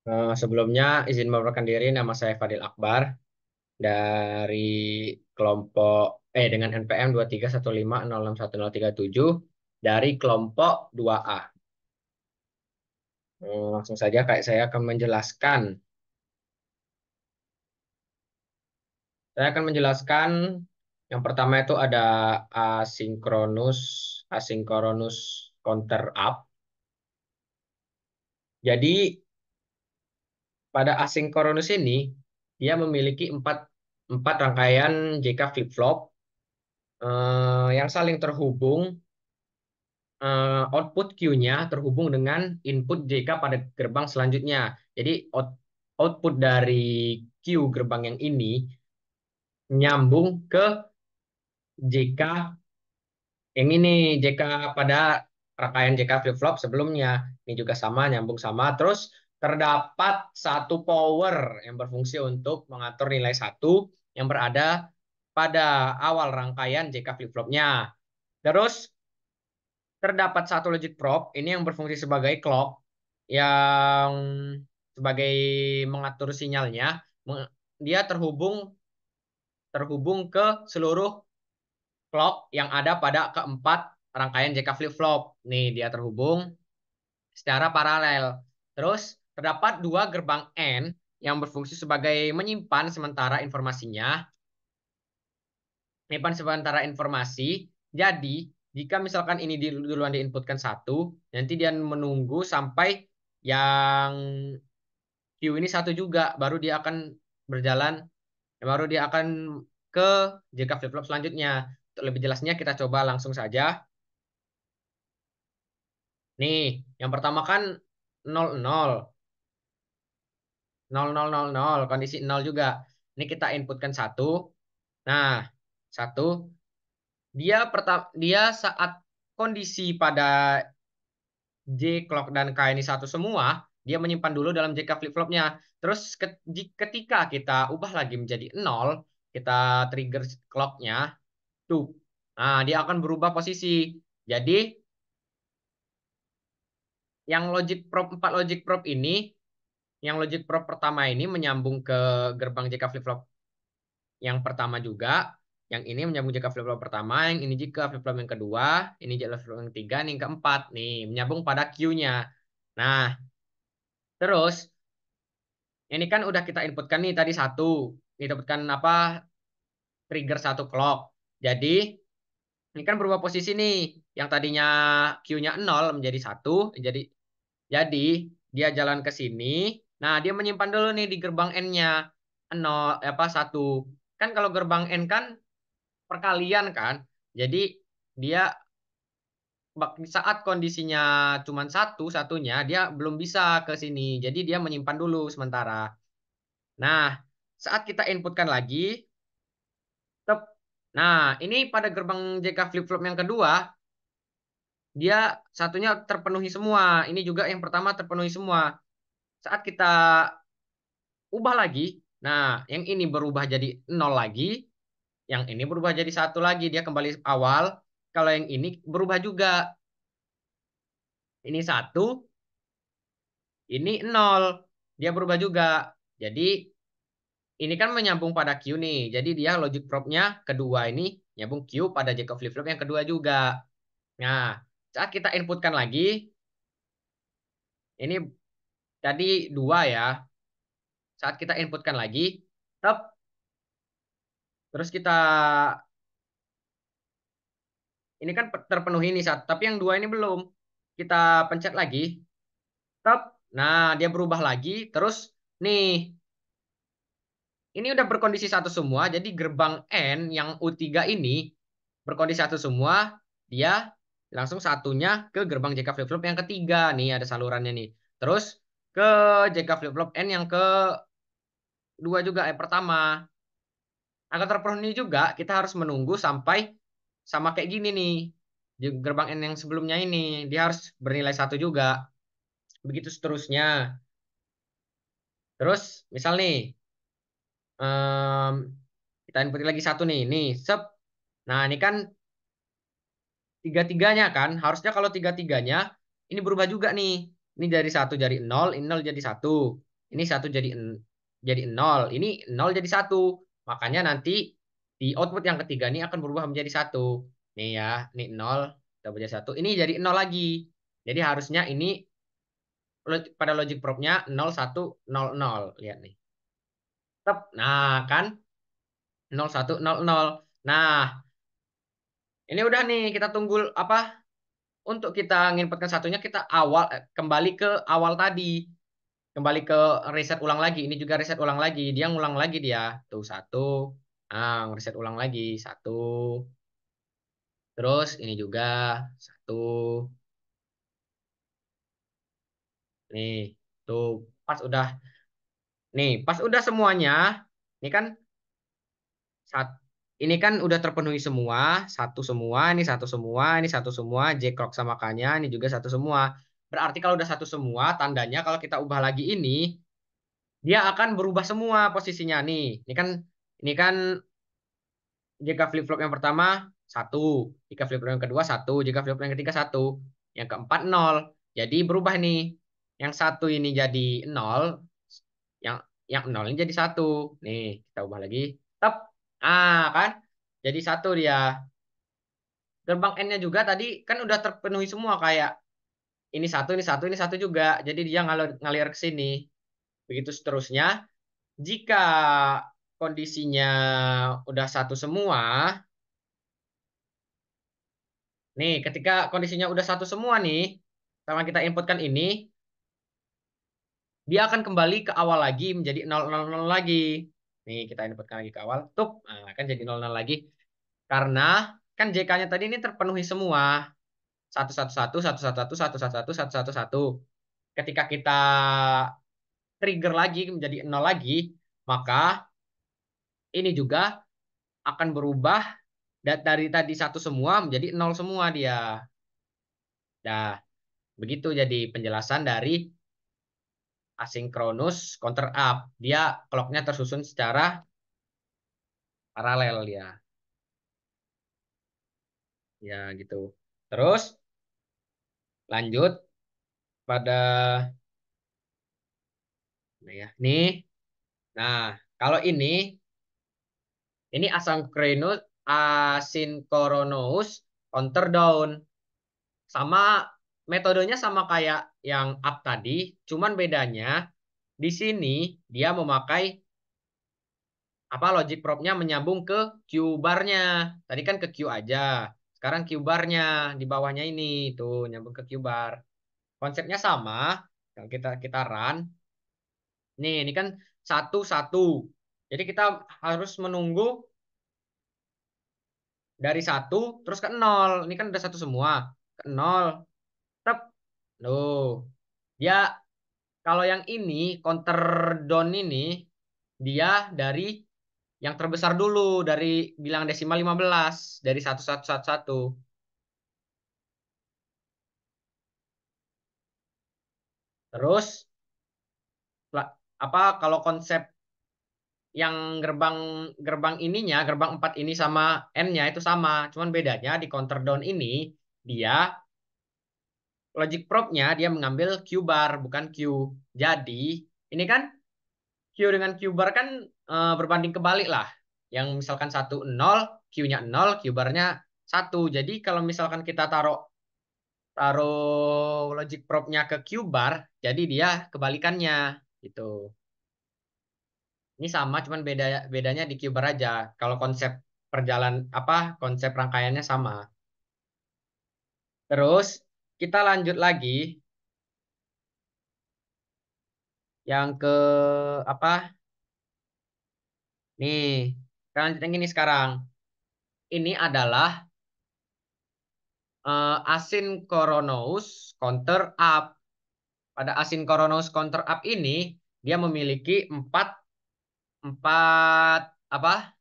Sebelumnya izin memperkenalkan diri, nama saya Fadil Akbar dari kelompok dengan NPM 2315061037 dari kelompok 2A. Langsung saja kayak saya akan menjelaskan. Saya akan menjelaskan yang pertama itu ada asinkronus asinkronus counter up. Jadi pada asinkronus ini dia memiliki empat rangkaian JK flip-flop yang saling terhubung. Output Q-nya terhubung dengan input JK pada gerbang selanjutnya. Jadi output dari Q gerbang yang ini nyambung ke JK yang ini, JK pada rangkaian JK flip-flop sebelumnya. Ini juga sama, nyambung sama. Terus terdapat satu power yang berfungsi untuk mengatur nilai satu yang berada pada awal rangkaian JK flip-flopnya. Terus terdapat satu logic probe ini yang berfungsi sebagai clock yang sebagai mengatur sinyalnya. Dia terhubung terhubung ke seluruh clock yang ada pada keempat rangkaian JK flip-flop. Nih dia terhubung secara paralel. Terus terdapat dua gerbang N yang berfungsi sebagai menyimpan sementara informasi. Jadi, jika misalkan ini duluan diinputkan satu, nanti dia menunggu sampai yang Q ini satu juga, baru dia akan berjalan, baru dia akan ke JK flip-flop selanjutnya. Untuk lebih jelasnya kita coba langsung saja. Nih, yang pertama kan 00, 0000, kondisi 0 juga. Ini kita inputkan satu. Nah, satu, dia saat kondisi pada J clock dan K ini satu semua, dia menyimpan dulu dalam JK flip-flopnya. Terus ketika kita ubah lagi menjadi 0, kita trigger clocknya, tuh. Nah, dia akan berubah posisi. Jadi, yang empat logic probe ini, yang logic probe pertama ini menyambung ke gerbang JK flip-flop yang pertama juga. Yang ini menyambung JK flip-flop pertama, yang ini JK flip-flop yang kedua, ini JK flip-flop yang ketiga, ini yang keempat. Nih, menyambung pada Q-nya. Nah, terus ini kan udah kita inputkan nih tadi satu. Kita inputkan apa? Trigger satu clock. Jadi ini kan berubah posisi nih. Yang tadinya Q-nya 0 menjadi satu. Jadi dia jalan ke sini. Nah, dia menyimpan dulu nih di gerbang N-nya 0 apa satu. Kan kalau gerbang N kan perkalian kan. Jadi dia saat kondisinya cuma satunya dia belum bisa ke sini. Jadi dia menyimpan dulu sementara. Nah, saat kita inputkan lagi, tep. Nah, ini pada gerbang JK flip-flop yang kedua, dia satunya terpenuhi semua. Ini juga yang pertama terpenuhi semua. Saat kita ubah lagi, nah, yang ini berubah jadi nol lagi, yang ini berubah jadi satu lagi, dia kembali awal. Kalau yang ini berubah juga, ini satu, ini nol, dia berubah juga. Jadi ini kan menyambung pada Q nih. Jadi dia logic probe-nya kedua ini nyambung Q pada Jacob flip-flop yang kedua juga. Nah, saat kita inputkan lagi, ini tadi dua ya. Saat kita inputkan lagi, tep, terus kita ini kan terpenuhi nih saat, tapi yang dua ini belum. Kita pencet lagi, tep. Nah, dia berubah lagi. Terus nih, ini udah berkondisi satu semua. Jadi gerbang N yang U3 ini berkondisi satu semua. Dia langsung satunya ke gerbang JK flip-flop yang ketiga. Nih ada salurannya nih. Terus ke JK flip-flop N yang kedua juga, pertama. Agar terpenuhi juga, kita harus menunggu sampai sama kayak gini nih. Di gerbang N yang sebelumnya ini, dia harus bernilai satu juga. Begitu seterusnya. Terus, misal nih, em, kita input lagi satu nih. Nih, sep. Nah, ini kan tiga-tiganya kan. Harusnya kalau tiga-tiganya, ini berubah juga nih. Ini dari satu jadi nol, ini nol jadi satu. Ini satu jadi nol. Ini nol jadi satu. Makanya nanti di output yang ketiga ini akan berubah menjadi satu. Nih ya, ini nol, kita menjadi satu. Ini jadi nol lagi. Jadi harusnya ini pada logic probe-nya 0100. Lihat nih. Tep. Nah, kan 0100. Nah, ini udah nih kita tunggu apa? Untuk kita nginputkan satunya kita kembali ke awal tadi. Kembali ke reset ulang lagi. Ini juga reset ulang lagi. Dia ngulang lagi dia. Tuh satu. Nah, reset ulang lagi. Satu. Terus ini juga. Satu. Nih. Tuh. Pas udah. Nih. Pas udah semuanya. Ini kan. Sat, ini kan udah terpenuhi semua. Satu semua. Ini satu semua. Ini satu semua. J-Croc sama K-nya. Ini juga satu semua. Berarti kalau udah satu semua. Tandanya kalau kita ubah lagi ini. Dia akan berubah semua posisinya nih. Ini kan jika flip-flop yang pertama satu, jika flip-flop yang kedua satu, jika flip-flop yang ketiga satu, yang keempat nol. Jadi berubah nih. Yang satu ini jadi nol, yang nol ini jadi satu. Nih, kita ubah lagi. Tep. Kan? Jadi satu dia. Gerbang N-nya juga tadi kan udah terpenuhi semua kayak ini satu juga. Jadi dia ngalir ke sini. Begitu seterusnya. Jika kondisinya udah satu semua, nih ketika kondisinya udah satu semua nih, sama kita inputkan ini, dia akan kembali ke awal lagi menjadi 000 lagi. Nih kita inputkan lagi ke awal, tuh, nah, kan jadi 00 lagi. Karena kan JK-nya tadi ini terpenuhi semua. 111, 111, 111, 111, 111. Ketika kita trigger lagi menjadi 0 lagi, maka ini juga akan berubah dari tadi satu semua menjadi nol semua dia. Nah, begitu jadi penjelasan dari asinkronus counter up. Dia clocknya tersusun secara paralel ya. Ya gitu. Terus lanjut pada nah ya. Nah, kalau ini asinkronous counter down. Sama metodenya sama kayak yang up tadi, cuman bedanya di sini dia memakai apa logic probe-nya menyambung ke Q bar-nya. Tadi kan ke Q aja. Sekarang Q bar-nya di bawahnya ini tuh nyambung ke Q bar. Konsepnya sama. Kalau kita run, ini kan satu satu. Jadi kita harus menunggu dari satu terus ke nol. Ini kan udah satu semua ke nol. Tep. Loh, dia kalau yang ini counter down ini dia dari yang terbesar dulu dari bilangan desimal 15 dari 1111. Terus apa kalau konsep yang gerbang gerbang ininya gerbang 4 ini sama N-nya itu sama, cuman bedanya di counter down ini dia logic probe-nya dia mengambil Q bar bukan Q. Jadi ini kan Q dengan Q bar kan berbanding kebalik lah. Yang misalkan satu nol, Q-nya nol, Q barnya satu. Jadi kalau misalkan kita taruh taruh logic probe-nya ke Q bar, jadi dia kebalikannya gitu. Ini sama, cuman bedanya di Q bar aja. Kalau konsep apa konsep rangkaiannya sama. Terus kita lanjut lagi yang ke apa? Nih, kita lanjut yang ini sekarang. Ini adalah asynchronous counter up. Pada asynchronous counter up ini dia memiliki empat empat apa?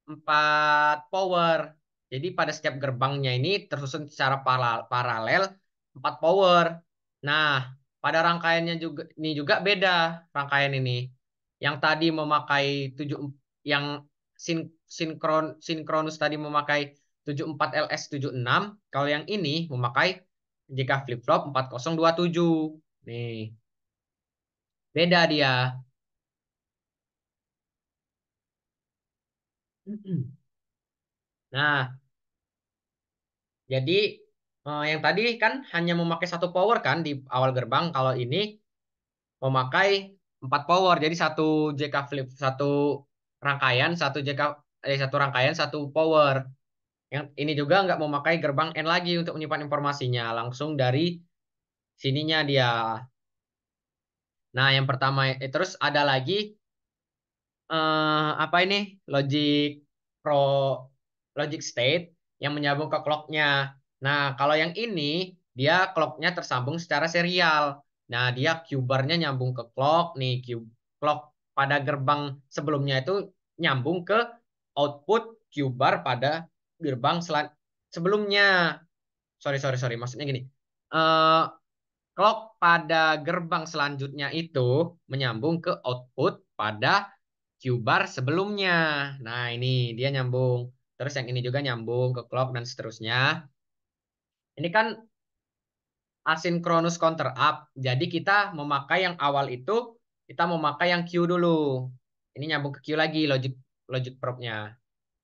Empat power. Jadi pada setiap gerbangnya ini tersusun secara paralel empat power. Nah, pada rangkaiannya juga ini juga beda rangkaian ini. Yang tadi memakai tujuh yang sinkronus tadi memakai 74 LS 76. Kalau yang ini memakai jika flip flop 4027. Nih. Beda dia. Nah, jadi yang tadi kan hanya memakai satu power kan di awal gerbang. Kalau ini memakai 4 power. Jadi satu JK flip, rangkaian, satu rangkaian, satu power. Yang ini juga nggak memakai gerbang N lagi untuk menyimpan informasinya, langsung dari sininya dia. Nah, yang pertama terus ada lagi apa ini logic pro logic state yang menyambung ke clocknya. Nah, kalau yang ini dia clocknya tersambung secara serial. Nah, dia Q-barnya nyambung ke clock nih, clock pada gerbang sebelumnya itu nyambung ke output Q-bar pada gerbang sebelumnya. Sorry, sorry, sorry. Maksudnya gini. Eh Clock pada gerbang selanjutnya itu menyambung ke output pada Q-bar sebelumnya. Nah, ini dia nyambung. Terus yang ini juga nyambung ke clock dan seterusnya. Ini kan asynchronous counter up. Jadi kita memakai yang awal itu, kita memakai yang Q dulu. Ini nyambung ke Q lagi logic logic probe-nya.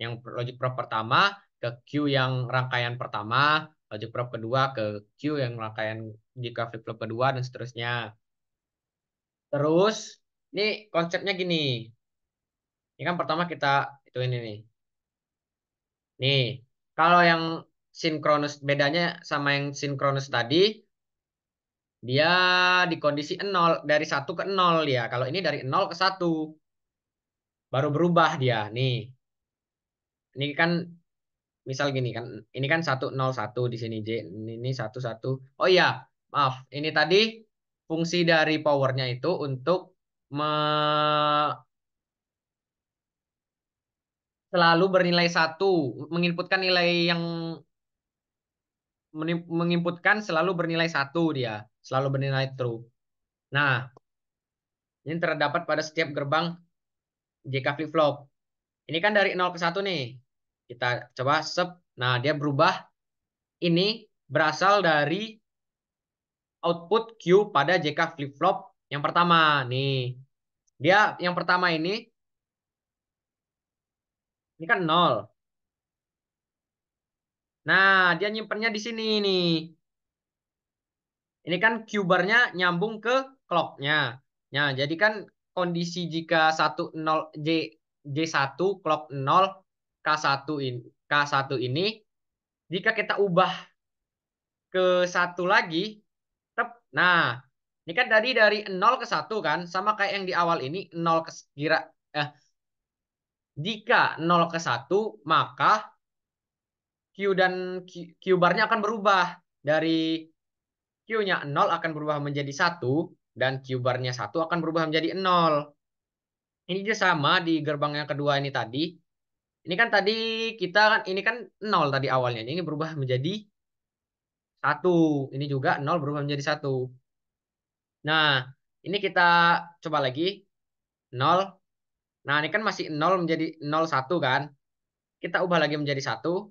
Yang logic probe pertama ke Q yang rangkaian pertama, logic probe kedua ke Q yang rangkaian jika flip-flop kedua dan seterusnya. Terus, ini konsepnya gini. Ini kan pertama kita itu ini nih. Nih, kalau yang sinkronus bedanya sama yang sinkronus tadi, dia di kondisi nol dari 1 ke 0 ya. Kalau ini dari 0 ke 1 baru berubah dia. Nih, ini kan misal gini kan, ini kan 101 di sini J, ini 11. Oh iya, maaf. Ini tadi fungsi dari powernya itu untuk selalu bernilai 1, menginputkan nilai yang menginputkan selalu bernilai 1 dia, selalu bernilai true. Nah, ini terdapat pada setiap gerbang JK flip-flop. Ini kan dari 0 ke 1 nih. Kita coba sub. Nah, dia berubah. Ini berasal dari output Q pada JK flip-flop yang pertama. Nih, dia yang pertama ini kan 0. Nah, dia nyimpennya di sini nih. Ini kan Q-barnya nyambung ke clock-nya. Nah, jadi kan kondisi jika 10 J1 clock 0 K1 ini jika kita ubah ke 1 lagi, nah, ini kan dari 0 ke 1 kan sama kayak yang di awal ini 0 ke eh jika 0 ke 1 maka Q dan Q-barnya akan berubah dari Q-nya 0 akan berubah menjadi 1 dan Q-barnya 1 akan berubah menjadi 0. Ini dia sama di gerbang yang kedua ini tadi. Ini kan tadi kita kan ini kan 0 tadi awalnya. Ini berubah menjadi 1. Ini juga 0 berubah menjadi 1. Nah, ini kita coba lagi 0. Nah, ini kan masih 0 menjadi 01 kan. Kita ubah lagi menjadi 1.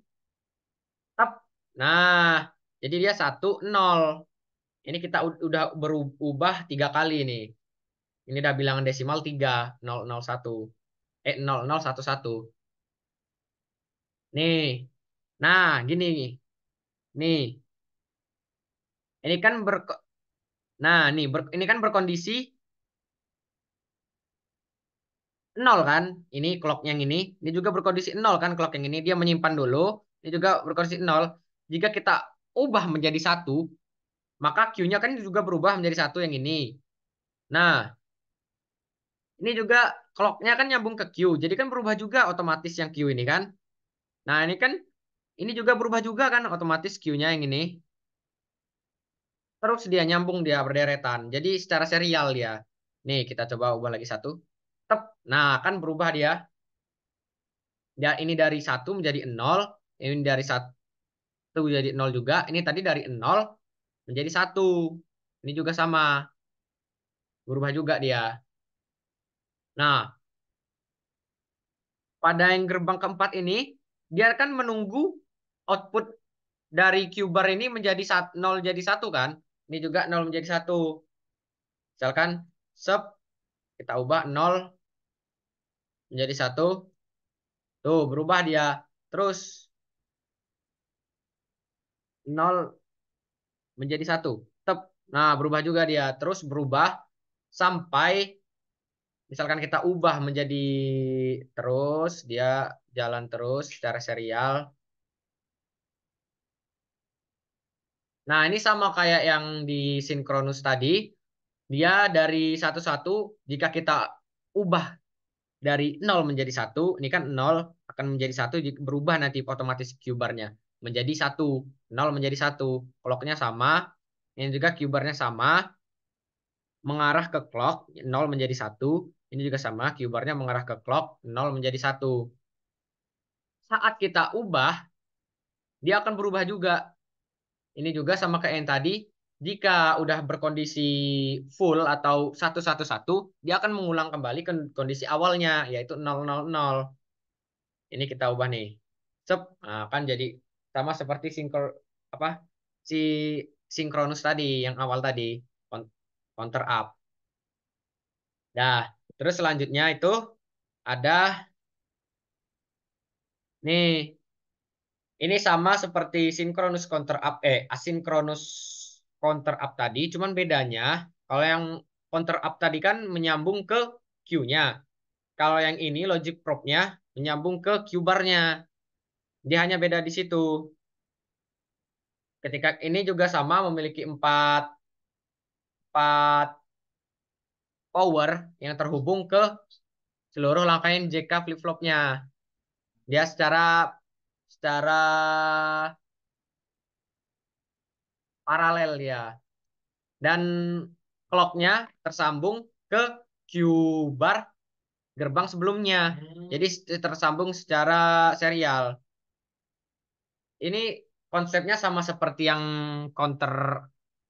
Tap. Nah, jadi dia 1 0. Ini kita udah berubah 3 kali nih. Ini udah bilangan desimal 3 001. 0011. Nih. Nah, gini nih. Nih. Ini kan Nah, nih ini kan berkondisi 0 kan? Ini clock yang ini juga berkondisi 0 kan clock yang ini dia menyimpan dulu. Ini juga berkondisi 0. Jika kita ubah menjadi 1, maka Q-nya kan juga berubah menjadi 1 yang ini. Nah, ini juga clock-nya kan nyambung ke Q. Jadi kan berubah juga otomatis yang Q ini kan. Nah, ini kan ini juga berubah juga kan otomatis Q-nya yang ini. Terus dia nyambung dia berderetan. Jadi secara serial dia. Nih kita coba ubah lagi 1. Tep. Nah kan berubah dia. Dia ini dari 1 menjadi 0. Ini dari 1 menjadi 0 juga. Ini tadi dari 0 menjadi 1. Ini juga sama. Berubah juga dia. Nah pada yang gerbang keempat ini. Dia kan menunggu output dari Q bar ini menjadi 0 jadi 1 kan. Ini juga 0 menjadi 1. Misalkan Sep, kita ubah 0 menjadi 1. Tuh, berubah dia. Terus 0 menjadi 1. Tep. Nah, berubah juga dia. Terus berubah sampai misalkan kita ubah menjadi terus, dia jalan terus secara serial. Nah, ini sama kayak yang di sinkronus tadi. Dia dari satu-satu, jika kita ubah dari 0 menjadi 1, ini kan 0 akan menjadi 1, berubah nanti otomatis Q-barnya menjadi 1. 0 menjadi 1. Clock-nya sama, ini juga Q-barnya sama, mengarah ke clock, 0 menjadi 1. Ini juga sama, Q-barnya mengarah ke clock, 0 menjadi 1. Saat kita ubah, dia akan berubah juga. Ini juga sama kayak yang tadi. Jika udah berkondisi full atau 111, dia akan mengulang kembali ke kondisi awalnya, yaitu 000. Ini kita ubah nih. Cep, nah, kan jadi sama seperti apa si sinkronus tadi yang awal tadi, counter up. Nah, terus selanjutnya itu ada nih. Ini sama seperti sinkronus counter up, asinkronus counter up tadi, cuman bedanya kalau yang counter up tadi kan menyambung ke Q-nya. Kalau yang ini logic probe-nya menyambung ke Q-bar-nya. Dia hanya beda di situ. Ketika ini juga sama memiliki empat power yang terhubung ke seluruh rangkaian JK flip-flopnya. Dia secara paralel ya. Dan clock-nya tersambung ke Q bar gerbang sebelumnya. Jadi tersambung secara serial. Ini konsepnya sama seperti yang counter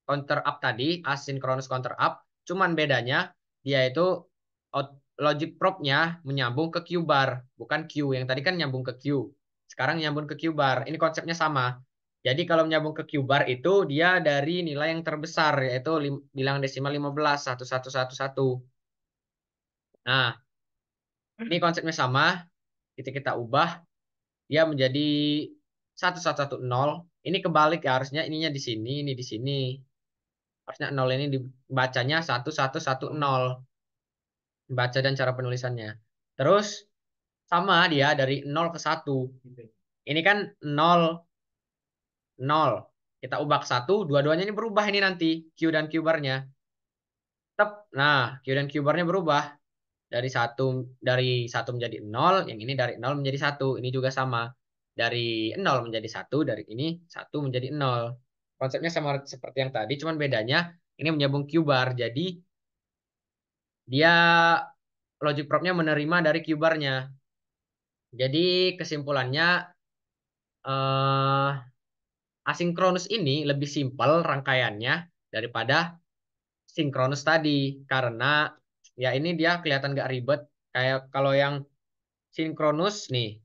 counter up tadi, asynchronous counter up. Cuman bedanya dia itu logic probe-nya menyambung ke Q bar, bukan Q. Yang tadi kan nyambung ke Q. Sekarang nyambung ke Q bar. Ini konsepnya sama. Jadi kalau menyambung ke Q bar itu dia dari nilai yang terbesar yaitu bilangan desimal 15 1111. Nah, ini konsepnya sama. Kita ubah dia menjadi 1110. Ini kebalik ya, harusnya ininya di sini, ini di sini. Harusnya 0 ini dibacanya 1110. Baca dan cara penulisannya. Terus sama dia dari 0 ke 1. Ini kan 0 0. Kita ubah ke 1, dua-duanya ini berubah ini nanti Q dan Q barnya. Tep. Nah, Q dan Q barnya berubah dari satu menjadi 0, yang ini dari 0 menjadi 1. Ini juga sama. Dari 0 menjadi 1, dari ini 1 menjadi 0. Konsepnya sama seperti yang tadi, cuman bedanya ini menyambung Q bar. Jadi dia logic probe-nya menerima dari Q barnya. Jadi kesimpulannya eh, asinkronus ini lebih simpel rangkaiannya daripada sinkronus tadi karena ya ini dia kelihatan gak ribet kayak kalau yang sinkronus nih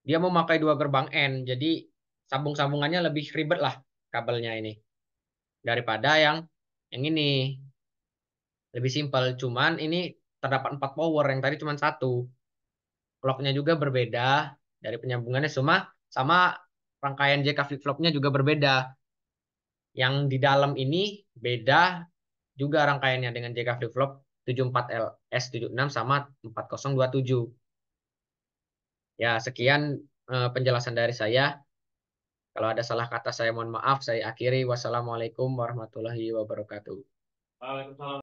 dia mau pakai dua gerbang N jadi sambung-sambungannya lebih ribet lah kabelnya ini daripada yang ini lebih simpel cuman ini terdapat 4 power yang tadi cuma satu clocknya juga berbeda dari penyambungannya sama rangkaian JK flip-flopnya juga berbeda yang di dalam ini beda juga rangkaiannya dengan JK flip-flop 74LS76 sama 4027. Ya, sekian penjelasan dari saya. Kalau ada salah kata saya mohon maaf. Saya akhiri. Wassalamualaikum warahmatullahi wabarakatuh. Waalaikumsalam.